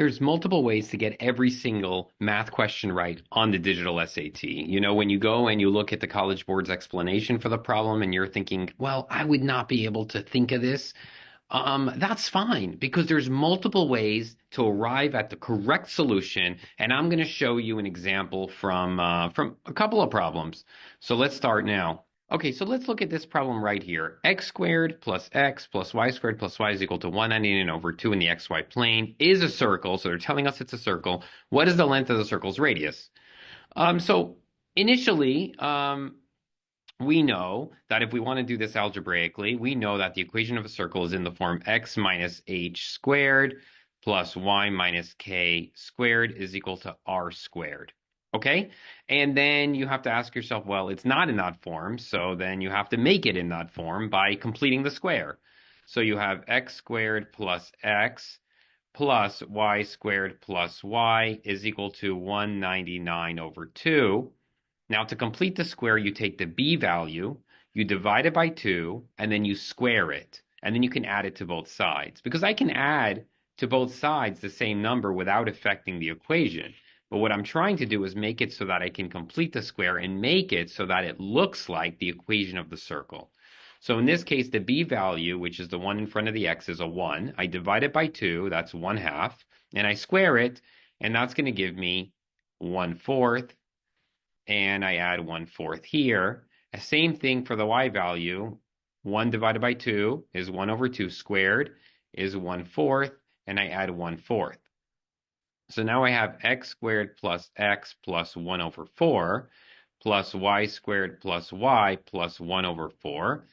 There's multiple ways to get every single math question right on the digital SAT. When you go and you look at the College Board's explanation for the problem and you're thinking, well, I would not be able to think of this. That's fine because there's multiple ways to arrive at the correct solution, and I'm going to show you an example from a couple of problems. So let's start now. Okay, so let's look at this problem right here. X squared plus y squared plus y is equal to 199 over 2 in the xy plane is a circle. So they're telling us it's a circle. What is the length of the circle's radius? So initially, we know that if we want to do this algebraically, we know that the equation of a circle is in the form x minus h squared plus y minus k squared is equal to r squared. Okay? And then you have to ask yourself, well, it's not in that form, so then you have to make it in that form by completing the square. So you have x squared plus x plus y squared plus y is equal to 199 over 2. Now, to complete the square, you take the b value, you divide it by 2, and then you square it. And then you can add it to both sides. Because I can add to both sides the same number without affecting the equation. But what I'm trying to do is make it so that I can complete the square and make it so that it looks like the equation of the circle. So in this case, the b value, which is the one in front of the x, is a 1. I divide it by 2, that's 1/2. And I square it, and that's going to give me 1/4. And I add 1/4 here. Same thing for the y value. 1 divided by 2 is 1 over 2 squared is 1/4, and I add 1/4. So now I have x squared plus x plus 1 over 4 plus y squared plus y plus 1 over 4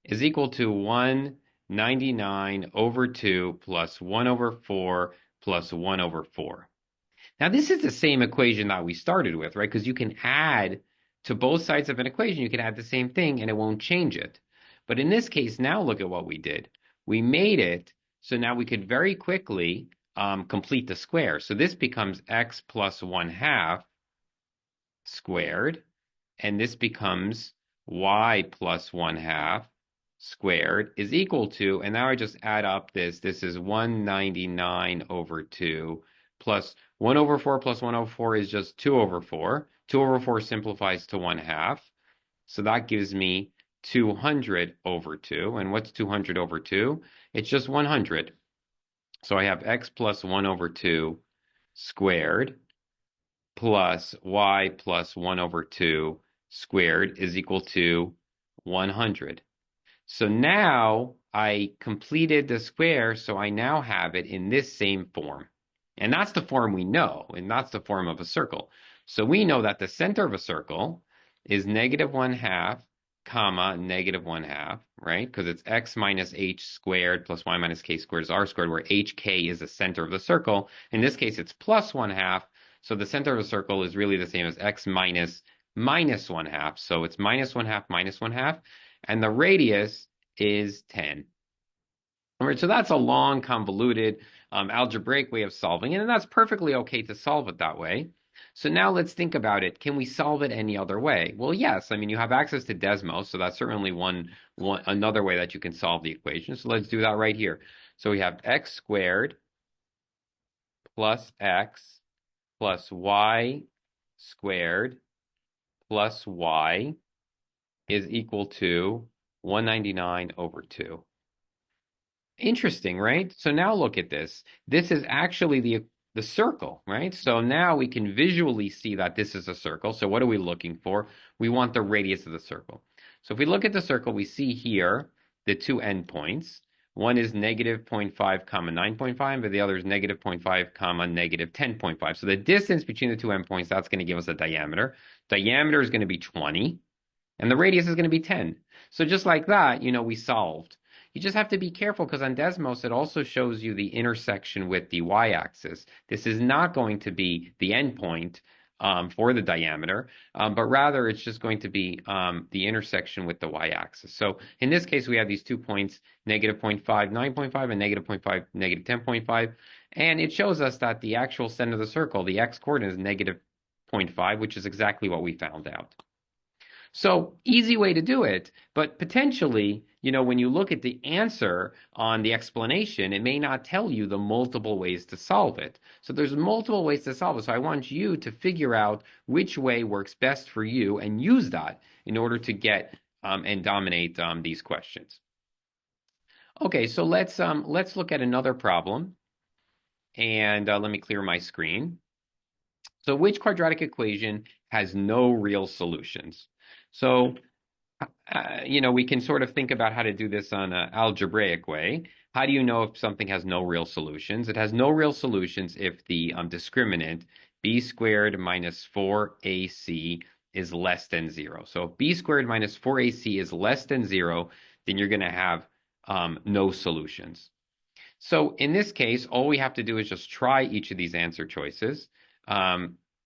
is equal to 199 over 2 plus 1 over 4 plus 1 over 4. Now, this is the same equation that we started with, right? Because you can add to both sides of an equation, you can add the same thing and it won't change it. But in this case, now look at what we did. We made it so now we could very quickly complete the square. So this becomes x plus 1/2 squared, and this becomes y plus 1/2 squared is equal to, and now I just add up this is 199 over 2 plus 1 over 4 plus 1 over 4 is just 2 over 4. 2 over 4 simplifies to 1/2. So that gives me 200 over 2. And what's 200 over 2? It's just 100. So I have x plus 1 over 2 squared plus y plus 1 over 2 squared is equal to 100. So now I completed the square, so I now have it in this same form. And that's the form we know, and that's the form of a circle. So we know that the center of a circle is negative 1/2, comma, negative 1/2, right? Because it's x minus h squared plus y minus k squared is r squared, where hk is the center of the circle. In this case, it's plus 1/2. So the center of a circle is really the same as x minus 1/2. So it's minus 1/2 minus 1/2. And the radius is 10. All right, so that's a long, convoluted algebraic way of solving it, and that's perfectly okay to solve it that way. So now let's think about it. Can we solve it any other way? Well, yes. I mean, you have access to Desmos, so that's certainly another way that you can solve the equation. So let's do that right here. So we have x squared plus x plus y squared plus y is equal to 199 over 2. Interesting, right? So now look at this. This is actually the circle, right? So now we can visually see that this is a circle. So what are we looking for? We want the radius of the circle. So if we look at the circle, we see here the two endpoints. One is negative 0.5 comma 9.5, but the other is negative 0.5 comma negative 10.5. So the distance between the two endpoints, that's going to give us a diameter. Diameter is going to be 20, and the radius is going to be 10. So just like that, we solved. You just have to be careful because on Desmos, it also shows you the intersection with the y-axis. This is not going to be the endpoint for the diameter, but rather it's just going to be the intersection with the y-axis. So in this case, we have these 2 points, negative 0.5, 9.5, and negative 0.5, negative 10.5. And it shows us that the actual center of the circle, the x-coordinate is negative 0.5, which is exactly what we found out. So easy way to do it, but potentially, when you look at the answer on the explanation, it may not tell you the multiple ways to solve it. So there's multiple ways to solve it. So I want you to figure out which way works best for you and use that in order to get and dominate these questions. Okay, so let's look at another problem, and let me clear my screen. So which quadratic equation has no real solutions? So we can sort of think about how to do this on an algebraic way. How do you know if something has no real solutions? It has no real solutions if the discriminant b squared minus 4ac is less than 0. So if b squared minus 4ac is less than 0, then you're going to have no solutions. So in this case, all we have to do is just try each of these answer choices.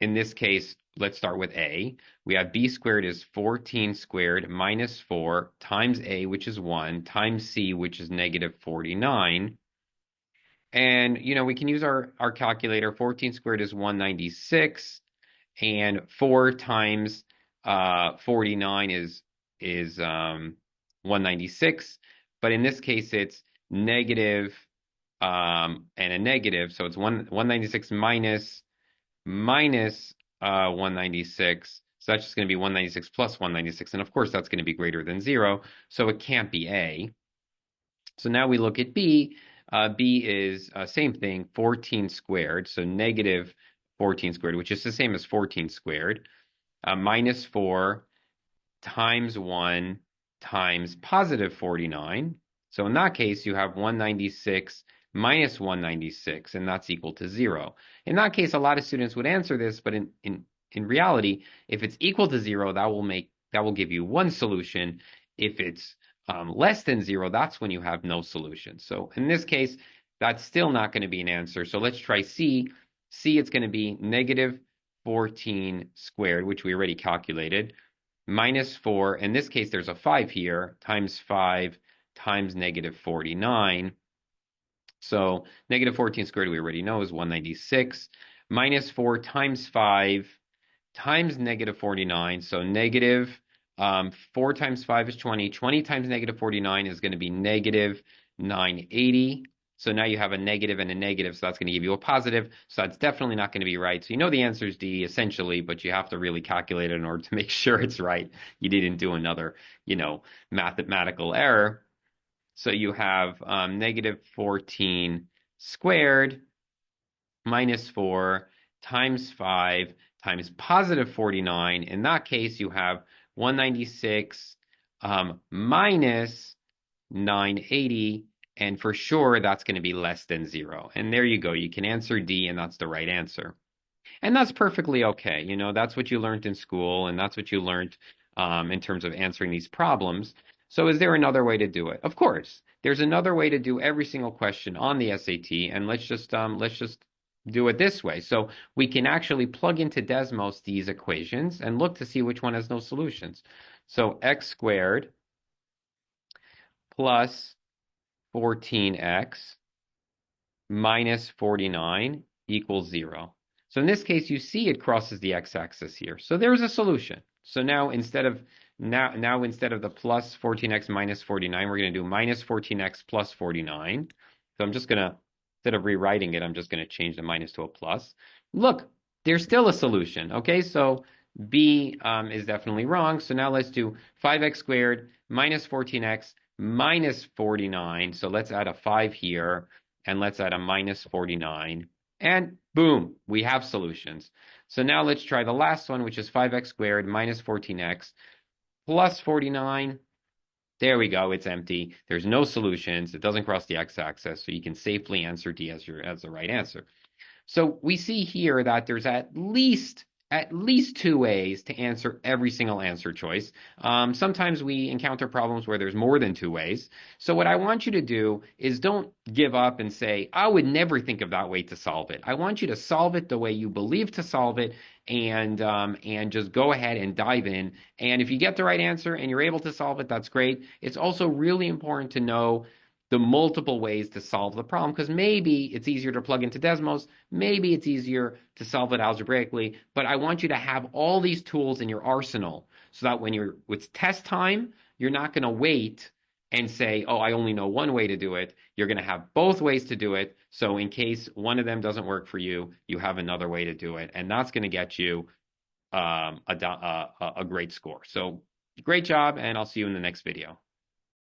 In this case, let's start with A. We have B squared is 14 squared minus 4 times A, which is 1, times C, which is negative 49. And, we can use our calculator. 14 squared is 196, and 4 times 49 is 196. But in this case, it's negative and a negative. So it's 196 minus 196. So that's just going to be 196 plus 196. And of course, that's going to be greater than 0. So it can't be A. So now we look at B. B is same thing, 14 squared. So negative 14 squared, which is the same as 14 squared, minus 4 times 1 times positive 49. So in that case, you have 196 minus 196, and that's equal to 0. In that case, a lot of students would answer this, but in reality, if it's equal to 0, that will give you one solution. If it's less than 0, that's when you have no solution. So in this case, that's still not going to be an answer. So let's try C. C, it's going to be negative 14 squared, which we already calculated, minus 4. In this case, there's a 5 here, times 5 times negative 49. So negative 14 squared, we already know, is 196. Minus 4 times 5 times negative 49. So negative 4 times 5 is 20. 20 times negative 49 is going to be negative 980. So now you have a negative and a negative, so that's going to give you a positive. So that's definitely not going to be right. So you know the answer is D, essentially, but you have to really calculate it in order to make sure it's right. You didn't do another, mathematical error. So you have negative 14 squared minus 4 times 5 times positive 49. In that case, you have 196 minus 980. And for sure, that's going to be less than 0. And there you go. You can answer D, and that's the right answer. And that's perfectly okay. That's what you learned in school, and that's what you learned in terms of answering these problems. So is there another way to do it? Of course. There's another way to do every single question on the SAT, and let's just do it this way. So we can actually plug into Desmos these equations and look to see which one has no solutions. So x squared plus 14x minus 49 equals 0. So in this case, you see it crosses the x-axis here. So there's a solution. So now instead of the plus 14x minus 49, we're going to do minus 14x plus 49. So I'm just going to, instead of rewriting it, I'm just going to change the minus to a plus. Look, there's still a solution. Okay, so B is definitely wrong. So now let's do 5x squared minus 14x minus 49. So let's add a 5 here, and let's add a minus 49. And boom, we have solutions. So now let's try the last one, which is 5x squared minus 14x plus 49. There we go. It's empty. There's no solutions. It doesn't cross the x-axis, so you can safely answer D as the right answer. So we see here that there's at least 2 ways to answer every single answer choice. Sometimes we encounter problems where there's more than 2 ways. So what I want you to do is don't give up and say, I would never think of that way to solve it. I want you to solve it the way you believe to solve it, and just go ahead and dive in. And if you get the right answer and you're able to solve it, that's great. It's also really important to know the multiple ways to solve the problem, because maybe it's easier to plug into Desmos, maybe it's easier to solve it algebraically, but I want you to have all these tools in your arsenal so that when it's test time, you're not going to wait and say, oh, I only know one way to do it. You're going to have both ways to do it. So in case one of them doesn't work for you, you have another way to do it. And that's going to get you a great score. So great job, and I'll see you in the next video.